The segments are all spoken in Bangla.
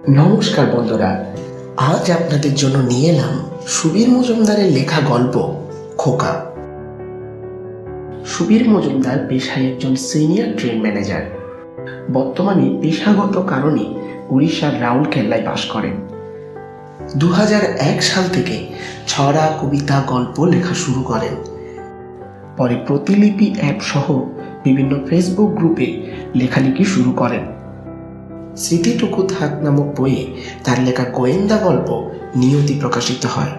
নমস্কার বন্ধুরা, আজ আপনাদের জন্য নিয়ে এলাম সুবীর মজুমদারের লেখা গল্প খোকা। সুবীর মজুমদার পেশায় একজন সিনিয়র ট্রেন ম্যানেজার। বর্তমানে পেশাগত কারণে উড়িষ্যার রাউরকেল্লায় বাস করেন। 2001 সাল থেকে ছড়া, কবিতা, গল্প লেখা শুরু করেন। পরে প্রতিলিপি অ্যাপ সহ বিভিন্ন ফেসবুক গ্রুপে লেখালেখি শুরু করেন। স্মৃতিটুকু থাক নামক বইয়ে তার লেখা গোয়েন্দা গল্প নিয়তি প্রকাশিত হয়।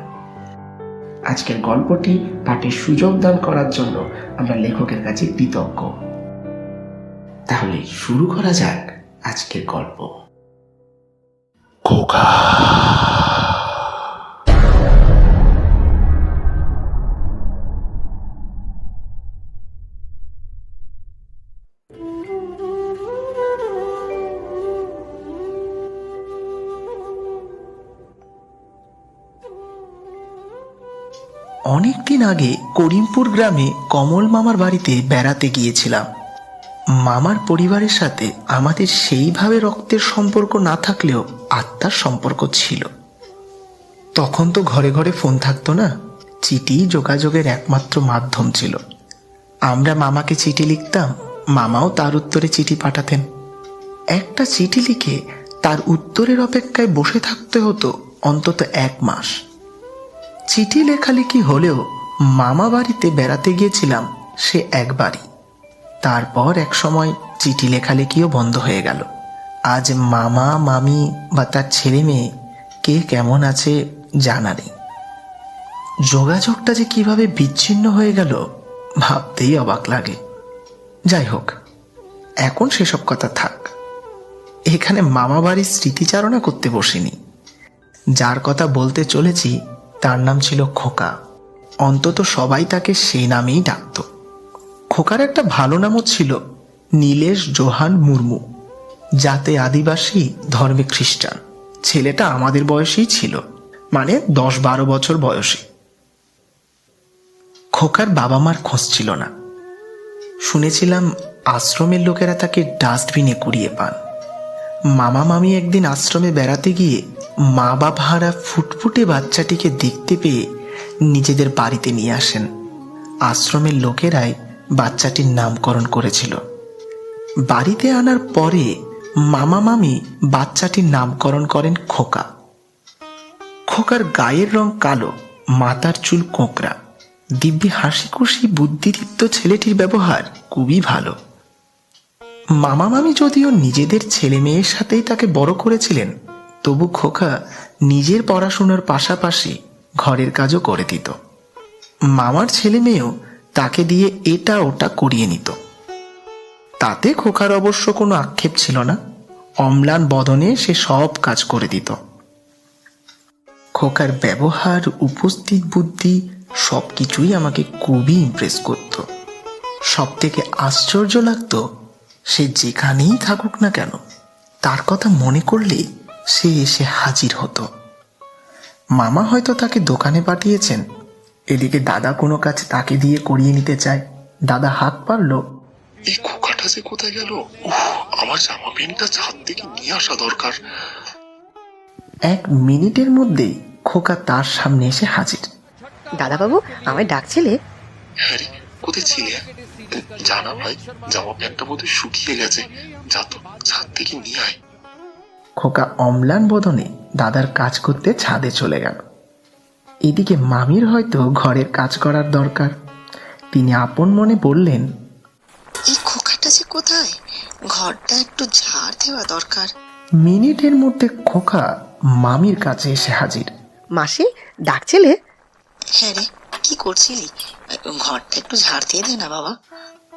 আজকের গল্পটি পাঠের সুযোগ দান করার জন্য আমরা লেখকের কাছে কৃতজ্ঞ। তাহলে শুরু করা যাক আজকের গল্প খোকা। অনেকদিন আগে করিমপুর গ্রামে কমল মামার বাড়িতে বেড়াতে গিয়েছিলাম। মামার পরিবারের সাথে আমাদের সেইভাবে রক্তের সম্পর্ক না থাকলেও আত্মার সম্পর্ক ছিল। তখন তো ঘরে ঘরে ফোন থাকতো না, চিঠি যোগাযোগের একমাত্র মাধ্যম ছিল। আমরা মামাকে চিঠি লিখতাম, মামাও তার উত্তরে চিঠি পাঠাতেন। একটা চিঠি লিখে তার উত্তরের অপেক্ষায় বসে থাকতে হতো অন্তত 1 মাস। চিঠি লেখালেখি হলেও মামা বাড়িতে বেড়াতে গিয়েছিলাম সে একবারই। তারপর এক সময় চিঠি লেখালেখিও বন্ধ হয়ে গেল। আজ মামা, মামি বা তার ছেলে মেয়ে কে কেমন আছে জানা নেই। যোগাযোগটা যে কিভাবে বিচ্ছিন্ন হয়ে গেল ভাবতেই অবাক লাগে। যাই হোক, এখন সেসব কথা থাক। এখানে মামা বাড়ির স্মৃতিচারণা করতে বসিনি। যার কথা বলতে চলেছি তার নাম ছিল খোকা। অন্তত সবাই তাকে সেই নামেই ডাকত। খোকার একটা ভালো নামও ছিল, নীলেশ জোহান মুর্মু। জাতে আদিবাসী, ধর্মে খ্রিস্টান। ছেলেটা আমাদের বয়সেই ছিল, মানে 10-12 বছর বয়সী। খোকার বাবা মার খোঁজ ছিল না। শুনেছিলাম আশ্রমের লোকেরা তাকে ডাস্টবিনে কুড়িয়ে পান। মামা মামি একদিন আশ্রমে বেড়াতে গিয়ে মা বাবা হারা ফুটফুটে বাচ্চাটিকে দেখতে পেয়ে নিজেদের বাড়িতে নিয়ে আসেন। আশ্রমের লোকেরাই বাচ্চাটির নামকরণ করেছিল। বাড়িতে আনার পরে মামা মামি বাচ্চাটির নামকরণ করেন খোকা। খোকার গায়ের রং কালো, মাথার চুল কোঁকড়া। দিব্যি হাসি খুশি বুদ্ধিদীপ্ত ছেলেটির ব্যবহার খুবই ভালো। মামা মামি যদিও নিজেদের ছেলে মেয়ের সাথেই তাকে বড় করেছিলেন, তবু খোকা নিজের পড়াশোনার পাশাপাশি ঘরের কাজও করে দিত। মামার ছেলে মেয়েও তাকে দিয়ে এটা ওটা করিয়ে নিত। তাতে খোকার অবশ্য কোনো আক্ষেপ ছিল না। অম্লান বদনে সে সব কাজ করে দিত। খোকার ব্যবহার, উপস্থিত বুদ্ধি সবকিছুই আমাকে খুবই ইমপ্রেস করত। সব থেকে আশ্চর্য লাগতো, সে যেখানেই থাকুক না কেন তার কথা মনে করলেই সে এসে হাজির হতো। মামা হয়তো তাকে দোকানে পাঠিয়েছেন, এদিকে দাদা কোনো কাজ তাকে দিয়ে করিয়ে নিতে চায়। দাদা হাত পারল, এই খোকাটা যে কোথায় গেল? আমার জামা প্যান্টটা ছাদ থেকে নিয়ে আসা দরকার। 1 মিনিটের মধ্যেই খোকা তার সামনে এসে হাজির। দাদা বাবু, আমায় ডাকছিলে? হ্যাঁ রে, কোথায় ছিলে? জানা ভাই, জামা প্যান্টটা বোধহয় শুকিয়ে গেছে, যা তো ছাদ থেকে নিয়ে আয়। খোকা অম্লান বদনে দাদার কাজ করতে ছাদে চলে গেল। এদিকে মামির হয়তো ঘরের কাজ করার দরকার। তিনি আপন মনে বললেন, এই খোকাটা যে কোথায়? ঘরটা একটু ঝাড় দেওয়া দরকার। মিনিটের মধ্যে খোকা মামির কাছে এসে হাজির। মাসি, ডাকছিলে? হ্যাঁ রে, কি করছিলি? ঘরটা একটু ঝাড় দিয়ে দে না বাবা।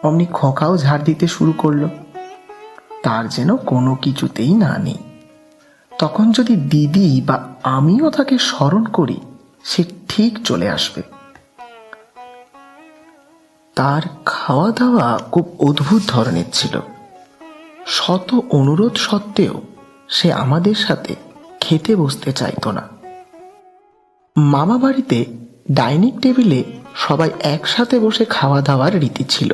অমনি খোকাও ঝাড় দিতে শুরু করলো। তার যেন কোনো কিছুতেই না নেই। তখন যদি দিদি বা আমিও তাকে স্মরণ করি, সে ঠিক চলে আসবে। তার খাওয়া দাওয়া খুব অদ্ভুত ধরনের ছিল। শত অনুরোধ সত্ত্বেও সে আমাদের সাথে খেতে বসতে চাইতো না। মামা বাড়িতে ডাইনিং টেবিলে সবাই একসাথে বসে খাওয়া দাওয়ার রীতি ছিল।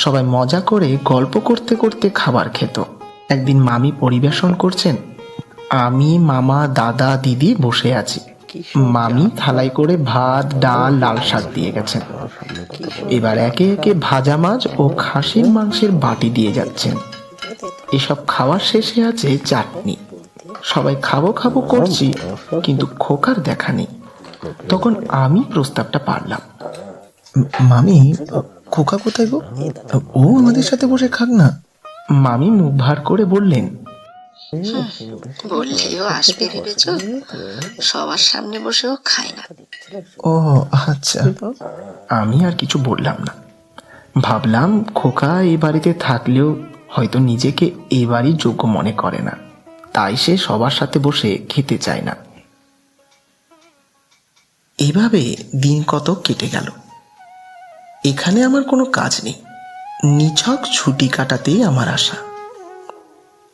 সবাই মজা করে গল্প করতে করতে খাবার খেত। একদিন মামি পরিবেশন করছেন, আমি, মামা, দাদা, দিদি বসে আছি। মামি থালাই করে ভাত, ডাল, লাল শাক দিয়ে গেছেন। এবার একে একে ভাজা মাছ ও খাসির মাংসের বাটি দিয়ে যাচ্ছেন। এসব খাওয়ার শেষে আছে চাটনি। সবাই খাবো খাবো করছি, কিন্তু খোকার দেখা নেই। তখন আমি প্রস্তাবটা পারলাম। মামি, খোকা কোথায় গো? ও আমাদের সাথে বসে খাক না। মামি মুখ ভার করে বললেন, বললেও আসবে ভেবেছ? সবার সামনে বসেও খায় না। ও আচ্ছা। আমি আর কিছু বললাম না। ভাবলাম খোকা এই বাড়িতে থাকলেও হয়তো নিজেকে এ বাড়ির যোগ্য মনে করে না, তাই সে সবার সাথে বসে খেতে চায় না। এভাবে দিন কত কেটে গেল। এখানে আমার কোনো কাজ নেই, নিছক ছুটি কাটাতেই আমার আশা।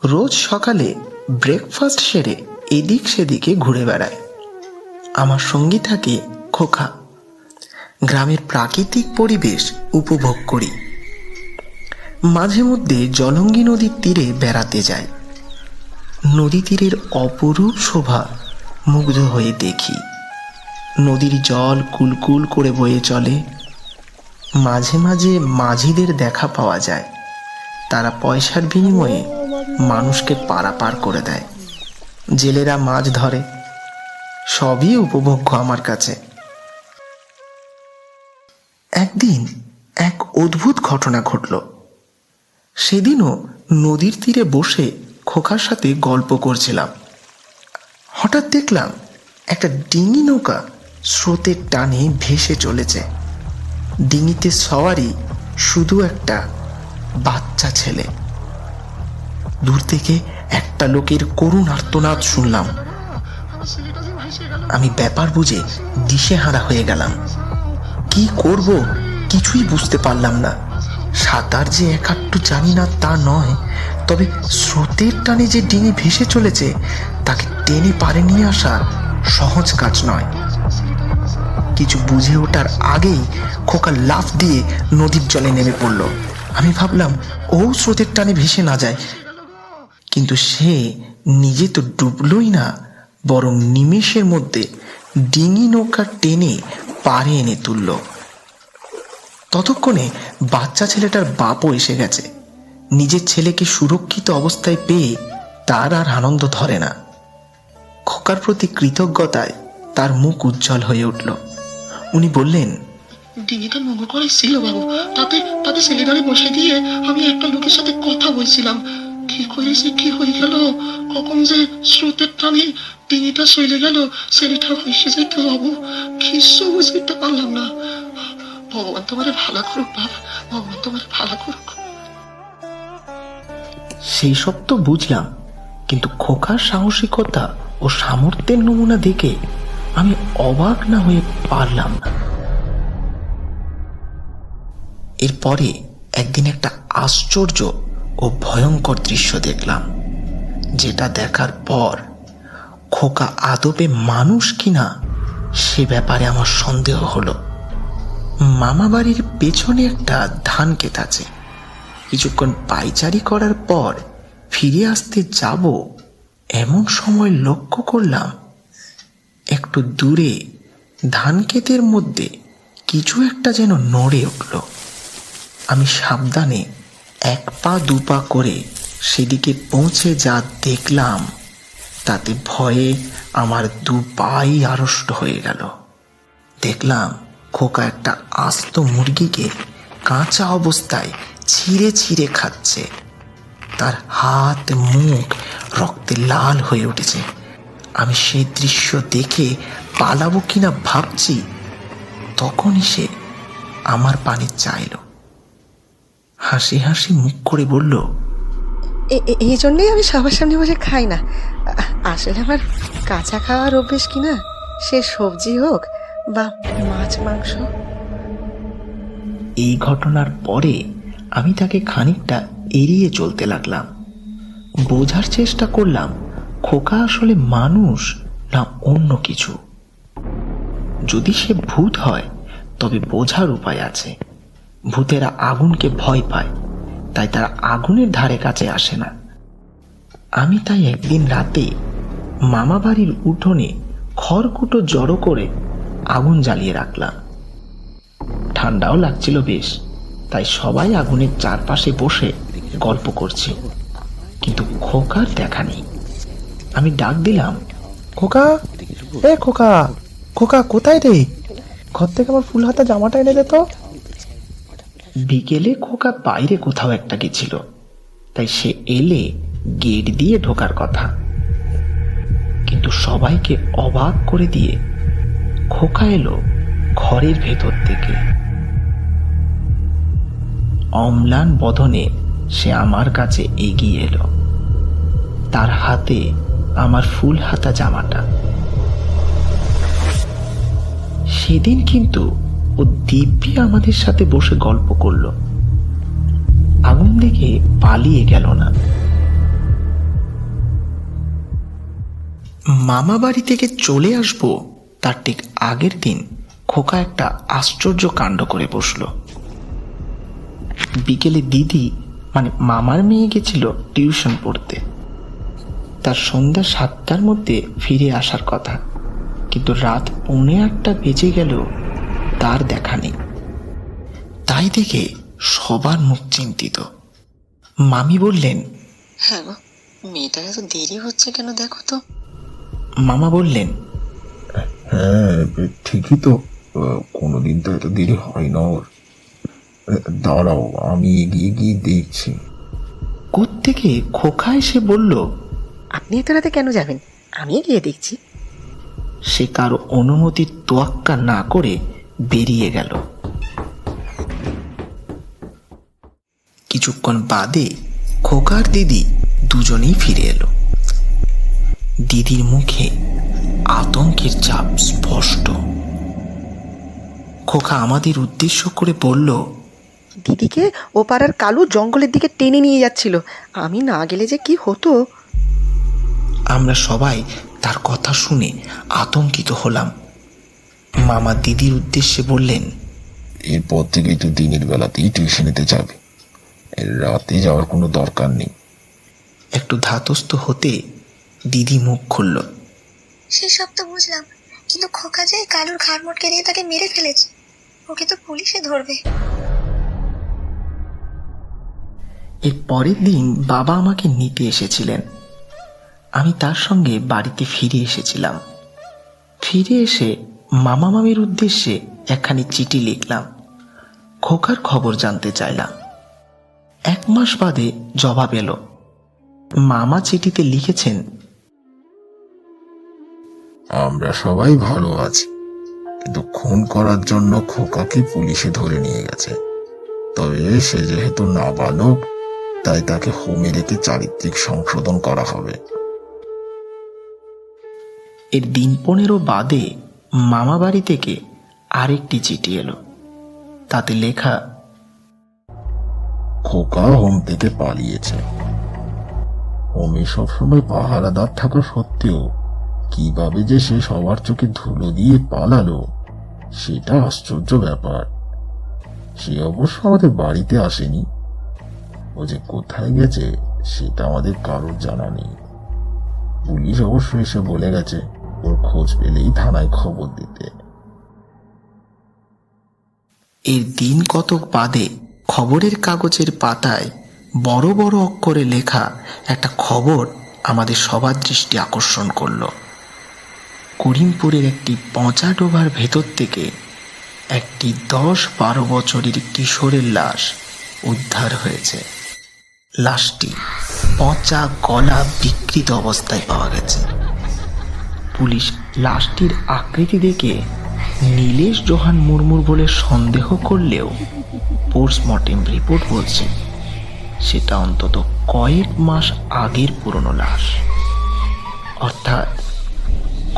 রোজ সকালে ব্রেকফাস্ট সেরে এদিক সেদিকে ঘুরে বেড়ায়। আমার সঙ্গী থাকে খোকা। গ্রামের প্রাকৃতিক পরিবেশ উপভোগ করি। মাঝে মধ্যে জলঙ্গি নদীর তীরে বেড়াতে যাই। নদী তীরের অপরূপ শোভা মুগ্ধ হয়ে দেখি। নদীর জল কুলকুল করে বয়ে চলে। মাঝে মাঝে মাঝিদের দেখা পাওয়া যায়। তারা পয়সার বিনিময়ে মানুষকে পারাপার করে দেয়। জেলেরা মাছ ধরে। সবই উপভোগ্য আমার কাছে। একদিন এক অদ্ভুত ঘটনা ঘটল। সেদিনও নদীর তীরে বসে খোকার সাথে গল্প করছিলাম। হঠাৎ দেখলাম একটা ডিঙি নৌকা স্রোতের টানে ভেসে চলেছে। ডিঙিতে সওয়ারি শুধু একটা বাচ্চা ছেলে। দূর থেকে একটা লোকের করুণ আর্তনাদ শুনলাম। আমি ব্যাপার বুঝে দিশেহারা হয়ে গেলাম। কি করব কিছুই বুঝতে পারলাম না। সাঁতার যে একাট্টু জানি না তা নয়, তবে স্রোতের টানে যে ডিঙি ভেসে চলেছে তাকে টেনে পারে নিয়ে আসা সহজ কাজ নয়। কিছু বুঝে ওঠার আগেই খোকা লাফ দিয়ে নদীর জলে নেমে পড়ল। আমি ভাবলাম ও স্রোতের টানে ভেসে না যায়, কিন্তু সে নিজে তো ডুবলই না, বরং নিমেষের মধ্যে ডিঙি নৌকা টেনে পাড়ে এনে তুলল। ততক্ষণে বাচ্চা ছেলেটার বাপও এসে গেছে। নিজের ছেলেকে সুরক্ষিত অবস্থায় পেয়ে তার আর আনন্দ ধরে না। খোকার প্রতি কৃতজ্ঞতায় তার মুখ উজ্জ্বল হয়ে উঠল। উনি বললেন, ডিঙিটা নোংর করে ছিল বাবু, তাতে ছেলেটারে বসে দিয়ে আমি একটা লোকের সাথে কথা বলছিলাম। কি করেছে কি হয়ে গেল, কখন যে স্রোতের টানে ডিঙিটা চলে গেল, ছেলেটা হয়েছে যেত বাবু, কিছু বুঝতে পারলাম না। ভগবান তোমারে ভালো করুক বাবা, ভগবান তোমারে ভালো করুক। সেই সব তো বুঝলাম, কিন্তু খোকার সাহসিকতা ও সামর্থ্যের নমুনা দেখে আমি অবাক না হয়ে পারলাম না। এরপরে একদিন একটা আশ্চর্য ও ভয়ঙ্কর দৃশ্য দেখলাম, যেটা দেখার পর খোকা আদবে মানুষ কিনা সে ব্যাপারে আমার সন্দেহ হলো। মামা বাড়ির পেছনে একটা ধান ক্ষেত আছে। কিছুক্ষণ পায়চারি করার পর ফিরে আসতে যাব এমন সময় লক্ষ্য করলাম একটু দূরে ধান ক্ষেতের মধ্যে কিছু একটা যেন নড়ে উঠল। আমি সাবধানে এক পা দু পা করে সেদিকে পৌঁছে যা দেখলাম তাতে ভয়ে আমার দু পাই আড়ষ্ট হয়ে গেল। দেখলাম খোকা একটা আস্ত মুরগিকে কাঁচা অবস্থায় ছিঁড়ে ছিঁড়ে খাচ্ছে। তার হাত মুখ রক্তে লাল হয়ে উঠেছে। আমি সেই দৃশ্য দেখে পালাবো কিনা ভাবছি, তখনই সে আমার পানি চাইল। হাসি হাসি মুখ করে বলল, এই জন্যই আমি সবার সামনে বসে খাই না। আসলে আমার কাঁচা খাওয়ার অভ্যেস কিনা, সে সবজি হোক বা মাছ মাংস। এই ঘটনার পরে আমি তাকে খানিকটা এড়িয়ে চলতে লাগলাম। বোঝার চেষ্টা করলাম খোকা আসলে মানুষ না অন্য কিছু। যদি সে ভূত হয় তবে বোঝার উপায় আছে। ভূতেরা আগুনকে ভয় পায়, তাই তারা আগুনের ধারে কাছে আসে না। আমি তাই একদিন রাতে মামা বাড়ির উঠোনে খড়কুটো জড়ো করে আগুন জ্বালিয়ে রাখলাম। ঠান্ডাও লাগছিল বেশ, তাই সবাই আগুনের চারপাশে বসে গল্প করছে, কিন্তু খোকার দেখা নেই। আমি ডাক দিলাম, খোকা, এ খোকা, খোকা কোথায় রে? ঘর থেকে আমার ফুল হাতা জামাটা এনে দে তো। বিকেলে খোকা বাইরে কোথাও একটা গেছিল, তাই সে এলে গেট দিয়ে ঢোকার কথা, কিন্তু সবাইকে অবাক করে দিয়ে খোকা এলো ঘরের ভেতর থেকে। অম্লান বদনে সে আমার কাছে এগিয়ে এলো, তার হাতে আমার ফুল হাতা জামাটা। সেদিন কিন্তু ও দিব্যি আমাদের সাথে বসে গল্প করলো, আগুন দেখে পালিয়ে গেল না। মামা বাড়ি থেকে চলে আসবো তার ঠিক আগের দিন খোকা একটা আশ্চর্য কাণ্ড করে বসলো। বিকেলে দিদি মানে মামার মেয়ে গেছিল টিউশন পড়তে। তার সন্ধ্যা 7টার মধ্যে ফিরে আসার কথা, কিন্তু রাত 8:45 বেজে গেল, তার দেখা নেই। তাই দেখে সবার মুখ চিন্তিত। মামি বললেন, হ্যাঁ গো, মেয়েটার এত দেরি হচ্ছে কেন দেখো তো। মামা বললেন, হ্যাঁ ঠিকই তো, কোনোদিন তো এত দেরি হয় না ওর। দাঁড়াও, আমি এগিয়ে গিয়ে দেখছি। কোত্থেকে খোকা এসে বলল, আপনি এত রাতে কেন যাবেন? আমি গিয়ে দেখছি। সে কারো অনুমতির তোয়াক্কা না করে বেরিয়ে গেল। কিছুক্ষণ বাদে খোকার দিদি দুজনেই ফিরে এলো। দিদির মুখে আতঙ্কের ছাপ স্পষ্ট। খোকা আমাদের উদ্দেশ্য করে বলল, দিদিকে ও পাড়ার কালু জঙ্গলের দিকে টেনে নিয়ে যাচ্ছিল, আমি না গেলে যে কি হতো। আমরা সবাই তার কথা শুনে আতঙ্কিত হলাম। মামা দিদির উদ্দেশ্যে বললেন, এরপর থেকে তো দিনের বেলাতেই টিউশনিতে যাবে, রাতে যাওয়ার কোনো দরকার নেই। একটু ধাতস্থ হতে দিদি মুখ খুলল, সেসব তো বুঝলাম, কিন্তু খোকা যে কালুর ঘাড় মোটকে দিয়ে তাকে মেরে ফেলেছে, ওকে তো পুলিশে ধরবে। এর পরের দিন বাবা আমাকে নিতে এসেছিলেন। আমি তার সঙ্গে বাড়িতে ফিরে এসেছিলাম। ফিরে এসে মামা মামির উদ্দেশ্যে একখানি চিঠি লিখলাম, খোকার খবর জানতে চাইলাম। 1 মাস বাদে জবাব এলো। মামা চিঠিতে লিখেছেন, আমরা সবাই ভালো আছি, কিন্তু খুন করার জন্য খোকাকে পুলিশে ধরে নিয়ে গেছে। তবে সে যেহেতু নাবালক, তাই তাকে হোমে রেখে চারিত্রিক সংশোধন করা হবে। এর দিন 15 বাদে মামা বাড়ি থেকে আরেকটি চিঠি এলো। তাতে লেখা, খোকা হোম থেকে পালিয়েছে। হোমে সবসময় পাহারাদার থাকা সত্ত্বেও কিভাবে যে সে সবার চোখে ধুলো দিয়ে পালালো, সেটা আশ্চর্য ব্যাপার। সে অবশ্য আমাদের বাড়িতে আসেনি। ও যে কোথায় গেছে সেটা আমাদের কারোর জানা নেই। পুলিশ অবশ্য এসে বলে গেছে ওর খোঁজ পেলেই থানায় খবর দিতে। এর দিন কতক বাদে খবরের কাগজের পাতায় বড় বড় অক্ষরে লেখা একটা খবর আমাদের সবার দৃষ্টি আকর্ষণ করল। করিমপুরের একটি পচা ডোবার ভেতর থেকে একটি 10-12 বছরের কিশোরের লাশ উদ্ধার হয়েছে। লাশটি পচা গলা বিকৃত অবস্থায় পাওয়া গেছে। পুলিশ লাশটির আকৃতি দেখে নীলেশ জোহান মুর্মুর বলে সন্দেহ করলেও পোস্টমর্টেম রিপোর্ট বলছে সেটা অন্তত কয়েক মাস আগের পুরনো লাশ। অর্থাৎ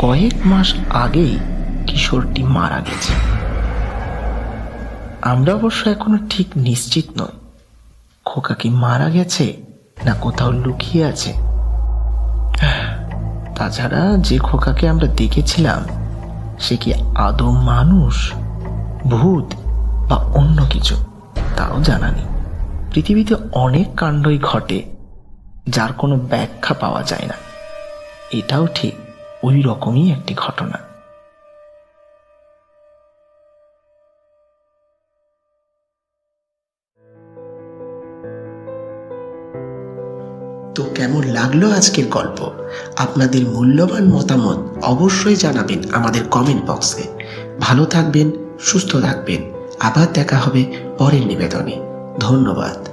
কয়েক মাস আগেই কিশোরটি মারা গেছে। আমরা অবশ্য এখনো ঠিক নিশ্চিত নই খোকা কি মারা গেছে না কোথাও লুকিয়ে আছে। তাছাড়া যে খোকাকে আমরা দেখেছিলাম সে কি আদৌ মানুষ, ভূত বা অন্য কিছু, তাও জানা নেই। পৃথিবীতে অনেক কাণ্ডই ঘটে যার কোনো ব্যাখ্যা পাওয়া যায় না। এটাও ঠিক ওই রকমই একটি ঘটনা। তো কেমন লাগলো আজকের গল্প? আপনাদের মূল্যবান মতামত অবশ্যই জানাবেন আমাদের কমেন্ট বক্সে। ভালো থাকবেন, সুস্থ থাকবেন। আবার দেখা হবে পরের নিবেদনে। ধন্যবাদ।